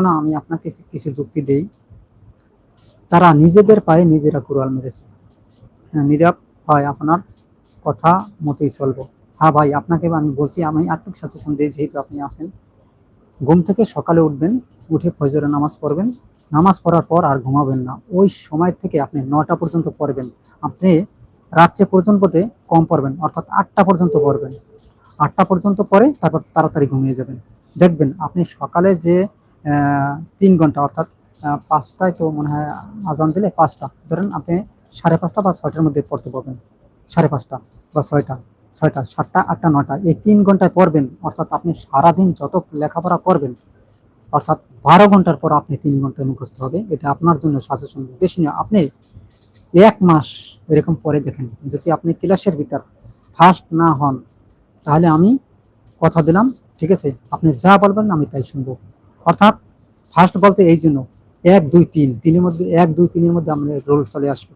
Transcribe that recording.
না আমি আপনাকে কিছু যুক্তি দেই। তারা নিজেদের পায়ে নিজেরা কুড়াল মেরেছে। হ্যাঁ, নীরব হয় আপনার কথা মতোই চলবো। হ্যাঁ ভাই, আপনাকে আমি বলছি, আমি আরেকটু সাজেশন দিই, যেহেতু আপনি আছেন। ঘুম থেকে সকালে উঠবেন, উঠে ফজরের নামাজ পড়বেন। নামাজ পড়ার পর আর ঘুমাবেন না। ওই সময় থেকে আপনি 9টা পর্যন্ত পড়বেন। আপনি রাত্রে পর্যন্ত কম পড়বেন, অর্থাৎ 8টা পর্যন্ত পড়বেন। 8টা পর্যন্ত পরে তারপর তাড়াতাড়ি ঘুমিয়ে যাবেন। দেখবেন আপনি সকালে যে 3 ঘন্টা, অর্থাৎ 5টায় তো মনে হয় আজান দিলে, 5টা ধরেন, আপনি 5:30 বা 6টার মধ্যে পড়তে পারবেন। 5:30 বা 6টা, 6টা, 7টা, 8টা, 9টা, এই 3 ঘন্টায় পড়বেন। অর্থাৎ আপনি সারাদিন যত লেখাপড়া করবেন, অর্থাৎ 12 ঘন্টার পর আপনি 3 ঘন্টায় মুখস্থ হবে। এটা আপনার জন্য সাজেশন, বেশি না। আপনি 1 মাস এরকম পরে দেখেন, যদি আপনি ক্লাসের ভিতর ফার্স্ট না হন, তাহলে আমি কথা দিলাম, ঠিক আছে, আপনি যা বলবেন আমি তাই শুনবো। অর্থাৎ ফার্স্ট বলতে এই জন্য 1 2 3 তিনের মধ্যে 1 2 3-এর মধ্যে আমাদের রোল চলে আসবে।